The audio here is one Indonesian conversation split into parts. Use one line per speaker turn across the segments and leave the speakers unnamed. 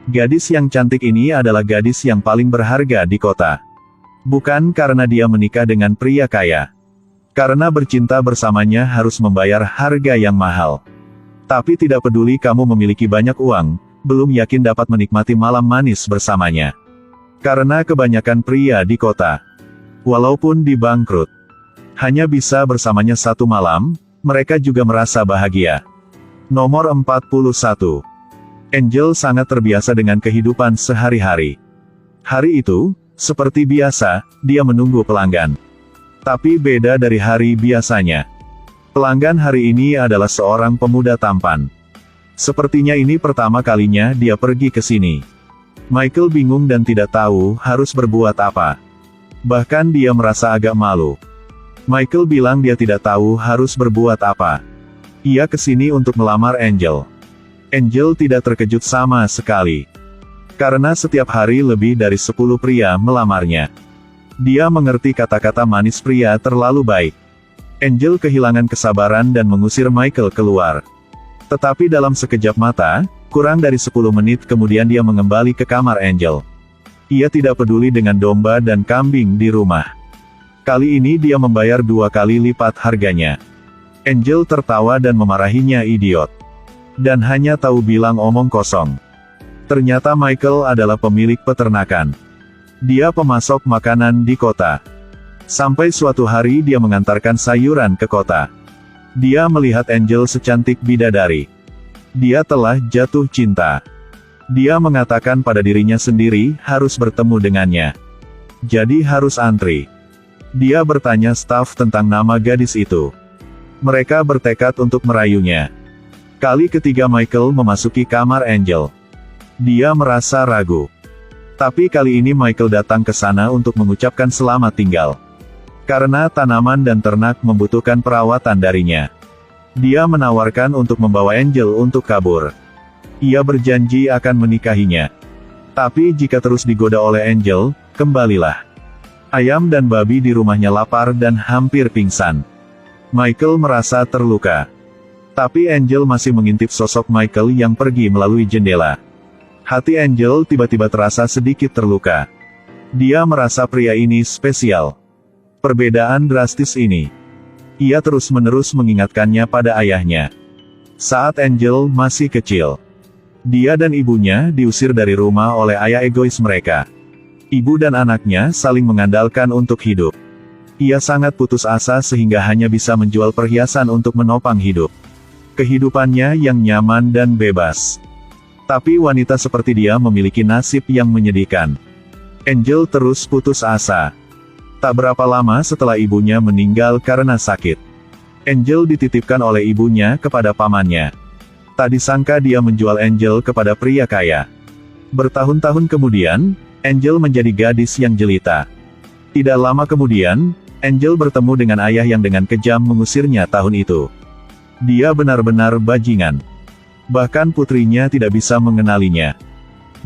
Gadis yang cantik ini adalah gadis yang paling berharga di kota. Bukan karena dia menikah dengan pria kaya. Karena bercinta bersamanya harus membayar harga yang mahal. Tapi tidak peduli kamu memiliki banyak uang, belum yakin dapat menikmati malam manis bersamanya. Karena kebanyakan pria di kota, walaupun dibangkrut, hanya bisa bersamanya satu malam, mereka juga merasa bahagia. Nomor 41. Angel sangat terbiasa dengan kehidupan sehari-hari. Hari itu, seperti biasa, dia menunggu pelanggan. Tapi beda dari hari biasanya. Pelanggan hari ini adalah seorang pemuda tampan. Sepertinya ini pertama kalinya dia pergi ke sini. Michael bingung dan tidak tahu harus berbuat apa. Bahkan dia merasa agak malu. Michael bilang dia tidak tahu harus berbuat apa. Ia ke sini untuk melamar Angel. Angel tidak terkejut sama sekali. Karena setiap hari lebih dari 10 pria melamarnya. Dia mengerti kata-kata manis pria terlalu baik. Angel kehilangan kesabaran dan mengusir Michael keluar. Tetapi dalam sekejap mata, kurang dari 10 menit kemudian dia mengembali ke kamar Angel. Ia tidak peduli dengan domba dan kambing di rumah. Kali ini dia membayar 2 kali lipat harganya. Angel tertawa dan memarahinya idiot. Dan hanya tahu bilang omong kosong. Ternyata Michael adalah pemilik peternakan. Dia pemasok makanan di kota. Sampai suatu hari dia mengantarkan sayuran ke kota. Dia melihat Angel secantik bidadari. Dia telah jatuh cinta. Dia mengatakan pada dirinya sendiri harus bertemu dengannya. Jadi harus antri. Dia bertanya staf tentang nama gadis itu. Mereka bertekad untuk merayunya. Kali ketiga Michael memasuki kamar Angel. Dia merasa ragu. Tapi kali ini Michael datang ke sana untuk mengucapkan selamat tinggal. Karena tanaman dan ternak membutuhkan perawatan darinya. Dia menawarkan untuk membawa Angel untuk kabur. Ia berjanji akan menikahinya. Tapi jika terus digoda oleh Angel, kembalilah. Ayam dan babi di rumahnya lapar dan hampir pingsan. Michael merasa terluka. Tapi Angel masih mengintip sosok Michael yang pergi melalui jendela. Hati Angel tiba-tiba terasa sedikit terluka. Dia merasa pria ini spesial. Perbedaan drastis ini. Ia terus-menerus mengingatkannya pada ayahnya. Saat Angel masih kecil, dia dan ibunya diusir dari rumah oleh ayah egois mereka. Ibu dan anaknya saling mengandalkan untuk hidup. Ia sangat putus asa sehingga hanya bisa menjual perhiasan untuk menopang hidup. Kehidupannya yang nyaman dan bebas. Tapi wanita seperti dia memiliki nasib yang menyedihkan. Angel terus putus asa. Tak berapa lama setelah ibunya meninggal karena sakit, Angel dititipkan oleh ibunya kepada pamannya. Tak disangka dia menjual Angel kepada pria kaya. Bertahun-tahun kemudian, Angel menjadi gadis yang jelita. Tidak lama kemudian, Angel bertemu dengan ayah yang dengan kejam mengusirnya tahun itu. Dia benar-benar bajingan. Bahkan putrinya tidak bisa mengenalinya.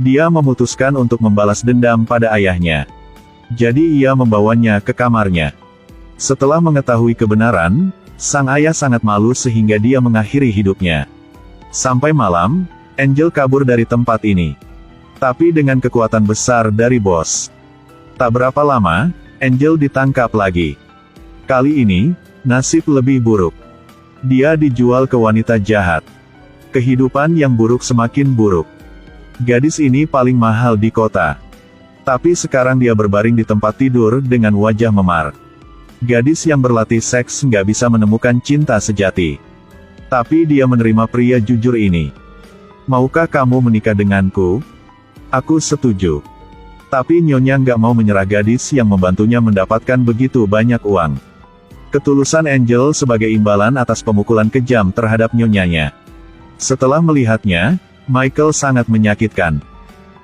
Dia memutuskan untuk membalas dendam pada ayahnya. Jadi ia membawanya ke kamarnya. Setelah mengetahui kebenaran, sang ayah sangat malu sehingga dia mengakhiri hidupnya. Sampai malam, Angel kabur dari tempat ini. Tapi dengan kekuatan besar dari bos. Tak berapa lama, Angel ditangkap lagi. Kali ini, nasib lebih buruk. Dia dijual ke wanita jahat. Kehidupan yang buruk semakin buruk. Gadis ini paling mahal di kota. Tapi sekarang dia berbaring di tempat tidur dengan wajah memar. Gadis yang berlatih seks nggak bisa menemukan cinta sejati. Tapi dia menerima pria jujur ini. Maukah kamu menikah denganku? Aku setuju. Tapi Nyonya nggak mau menyerah gadis yang membantunya mendapatkan begitu banyak uang. Ketulusan Angel sebagai imbalan atas pemukulan kejam terhadap nyonyanya. Setelah melihatnya, Michael sangat menyakitkan.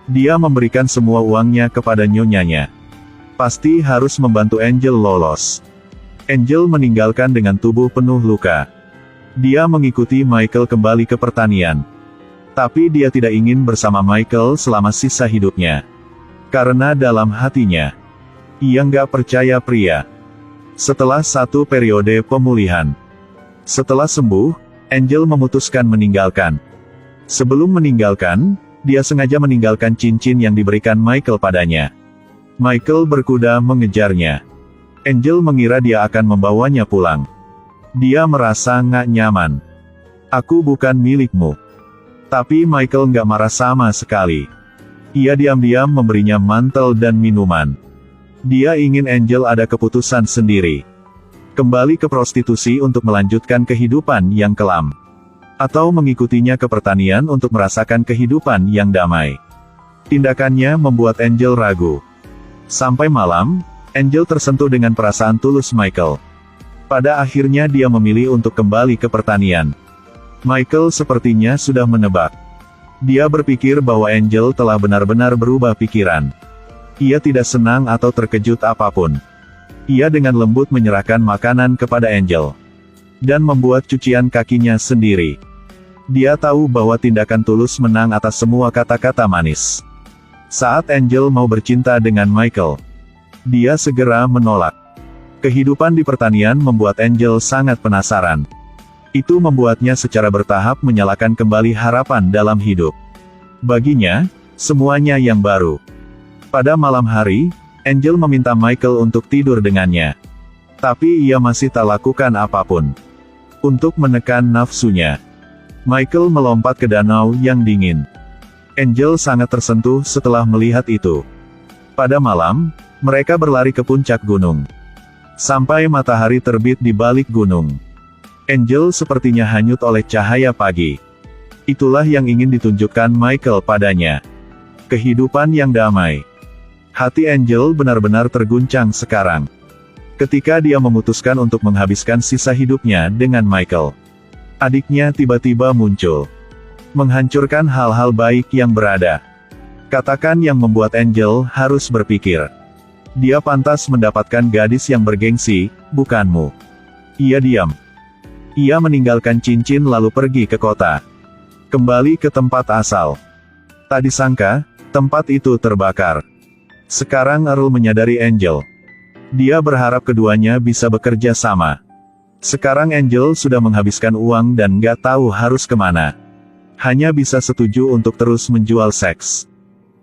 Dia memberikan semua uangnya kepada nyonyanya. Pasti harus membantu Angel lolos. Angel meninggalkan dengan tubuh penuh luka. Dia mengikuti Michael kembali ke pertanian. Tapi dia tidak ingin bersama Michael selama sisa hidupnya. Karena dalam hatinya, ia nggak percaya pria. Setelah satu periode pemulihan. Setelah sembuh, Angel memutuskan meninggalkan. Sebelum meninggalkan, Dia sengaja meninggalkan cincin yang diberikan Michael padanya. Michael berkuda mengejarnya. Angel mengira dia akan membawanya pulang. Dia merasa nggak nyaman. Aku bukan milikmu. Tapi Michael nggak marah sama sekali. Ia diam-diam memberinya mantel dan minuman. Dia ingin Angel ada keputusan sendiri. Kembali ke prostitusi untuk melanjutkan kehidupan yang kelam. Atau mengikutinya ke pertanian untuk merasakan kehidupan yang damai. Tindakannya membuat Angel ragu. Sampai malam, Angel tersentuh dengan perasaan tulus Michael. Pada akhirnya dia memilih untuk kembali ke pertanian. Michael sepertinya sudah menebak. Dia berpikir bahwa Angel telah benar-benar berubah pikiran. Ia tidak senang atau terkejut apapun. Ia dengan lembut menyerahkan makanan kepada Angel. Dan membuat cucian kakinya sendiri. Dia tahu bahwa tindakan tulus menang atas semua kata-kata manis. Saat Angel mau bercinta dengan Michael, dia segera menolak. Kehidupan di pertanian membuat Angel sangat penasaran. Itu membuatnya secara bertahap menyalakan kembali harapan dalam hidup. Baginya, semuanya yang baru. Pada malam hari, Angel meminta Michael untuk tidur dengannya. Tapi ia masih tak lakukan apapun. Untuk menekan nafsunya, Michael melompat ke danau yang dingin. Angel sangat tersentuh setelah melihat itu. Pada malam, mereka berlari ke puncak gunung. Sampai matahari terbit di balik gunung. Angel sepertinya hanyut oleh cahaya pagi. Itulah yang ingin ditunjukkan Michael padanya. Kehidupan yang damai. Hati Angel benar-benar terguncang sekarang. Ketika dia memutuskan untuk menghabiskan sisa hidupnya dengan Michael. Adiknya tiba-tiba muncul. Menghancurkan hal-hal baik yang berada. Katakan yang membuat Angel harus berpikir. Dia pantas mendapatkan gadis yang bergengsi, bukanmu. Ia diam. Ia meninggalkan cincin lalu pergi ke kota. Kembali ke tempat asal. Tak disangka, tempat itu terbakar. Sekarang Earl menyadari Angel. Dia berharap keduanya bisa bekerja sama. Sekarang Angel sudah menghabiskan uang dan nggak tahu harus kemana. Hanya bisa setuju untuk terus menjual seks.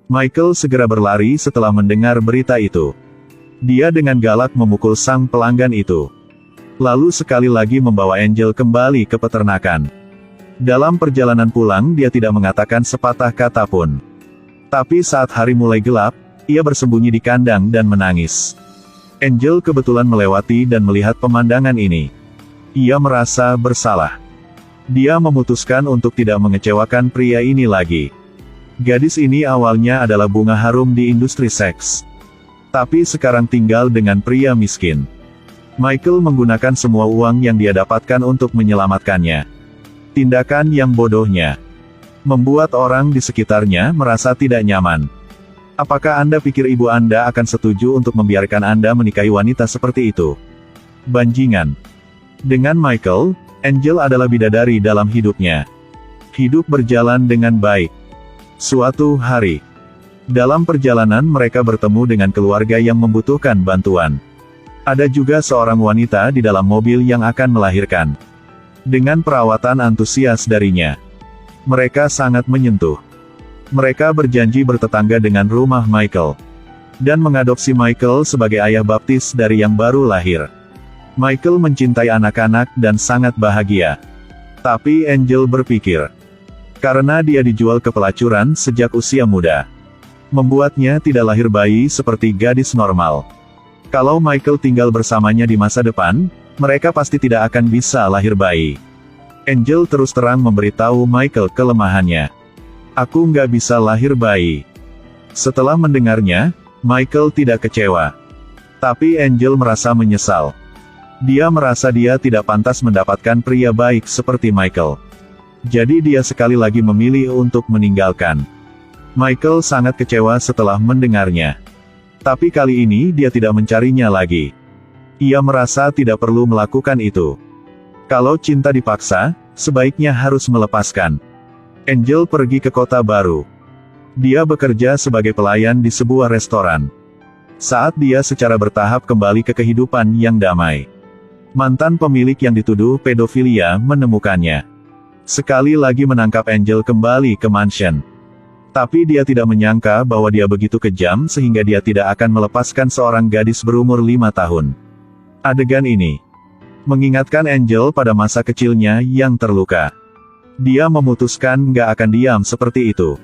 Michael segera berlari setelah mendengar berita itu. Dia dengan galak memukul sang pelanggan itu. Lalu sekali lagi membawa Angel kembali ke peternakan. Dalam perjalanan pulang dia tidak mengatakan sepatah kata pun. Tapi saat hari mulai gelap, ia bersembunyi di kandang dan menangis. Angel kebetulan melewati dan melihat pemandangan ini. Ia merasa bersalah. Dia memutuskan untuk tidak mengecewakan pria ini lagi. Gadis ini awalnya adalah bunga harum di industri seks. Tapi sekarang tinggal dengan pria miskin. Michael menggunakan semua uang yang dia dapatkan untuk menyelamatkannya. Tindakan yang bodohnya membuat orang di sekitarnya merasa tidak nyaman. Apakah Anda pikir ibu Anda akan setuju untuk membiarkan Anda menikahi wanita seperti itu? Bajingan. Dengan Michael, Angel adalah bidadari dalam hidupnya. Hidup berjalan dengan baik. Suatu hari, dalam perjalanan mereka bertemu dengan keluarga yang membutuhkan bantuan. Ada juga seorang wanita di dalam mobil yang akan melahirkan. Dengan perawatan antusias darinya, mereka sangat menyentuh. Mereka berjanji bertetangga dengan rumah Michael. Dan mengadopsi Michael sebagai ayah baptis dari yang baru lahir. Michael mencintai anak-anak dan sangat bahagia. Tapi Angel berpikir, karena dia dijual ke pelacuran sejak usia muda, membuatnya tidak lahir bayi seperti gadis normal. Kalau Michael tinggal bersamanya di masa depan, mereka pasti tidak akan bisa lahir bayi. Angel terus terang memberitahu Michael kelemahannya. Aku nggak bisa lahir bayi. Setelah mendengarnya, Michael tidak kecewa. Tapi Angel merasa menyesal. Dia merasa dia tidak pantas mendapatkan pria baik seperti Michael. Jadi dia sekali lagi memilih untuk meninggalkan. Michael sangat kecewa setelah mendengarnya. Tapi kali ini dia tidak mencarinya lagi. Ia merasa tidak perlu melakukan itu. Kalau cinta dipaksa, sebaiknya harus melepaskan. Angel pergi ke kota baru. Dia bekerja sebagai pelayan di sebuah restoran. Saat dia secara bertahap kembali ke kehidupan yang damai, mantan pemilik yang dituduh pedofilia menemukannya. Sekali lagi menangkap Angel kembali ke mansion. Tapi dia tidak menyangka bahwa dia begitu kejam sehingga dia tidak akan melepaskan seorang gadis berumur 5 tahun. Adegan ini mengingatkan Angel pada masa kecilnya yang terluka. Dia memutuskan nggak akan diam seperti itu.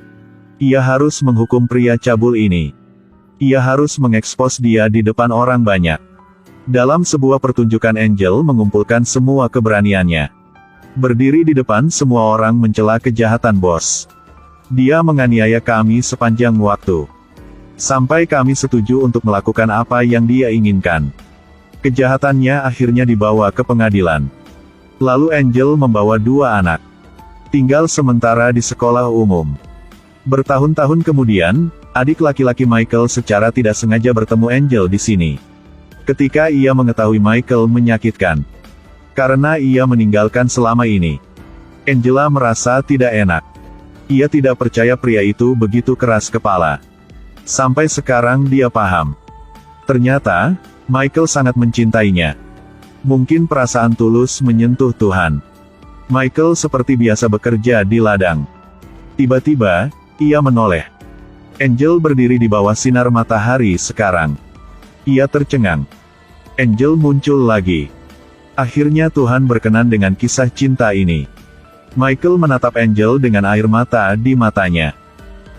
Ia harus menghukum pria cabul ini. Ia harus mengekspos dia di depan orang banyak. Dalam sebuah pertunjukan, Angel mengumpulkan semua keberaniannya. Berdiri di depan semua orang mencela kejahatan bos. Dia menganiaya kami sepanjang waktu. Sampai kami setuju untuk melakukan apa yang dia inginkan. Kejahatannya akhirnya dibawa ke pengadilan. Lalu Angel membawa 2 anak. Tinggal sementara di sekolah umum. Bertahun-tahun kemudian, adik laki-laki Michael secara tidak sengaja bertemu Angel di sini. Ketika ia mengetahui Michael menyakitkan. Karena ia meninggalkan selama ini. Angela merasa tidak enak. Ia tidak percaya pria itu begitu keras kepala. Sampai sekarang dia paham. Ternyata, Michael sangat mencintainya. Mungkin perasaan tulus menyentuh Tuhan. Michael seperti biasa bekerja di ladang. Tiba-tiba, ia menoleh. Angel berdiri di bawah sinar matahari sekarang. Ia tercengang. Angel muncul lagi. Akhirnya Tuhan berkenan dengan kisah cinta ini. Michael menatap Angel dengan air mata di matanya.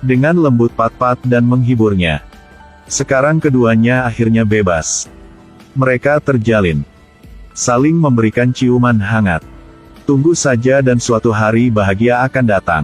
Dengan lembut pat-pat dan menghiburnya. Sekarang keduanya akhirnya bebas. Mereka terjalin. Saling memberikan ciuman hangat. Tunggu saja dan suatu hari bahagia akan datang.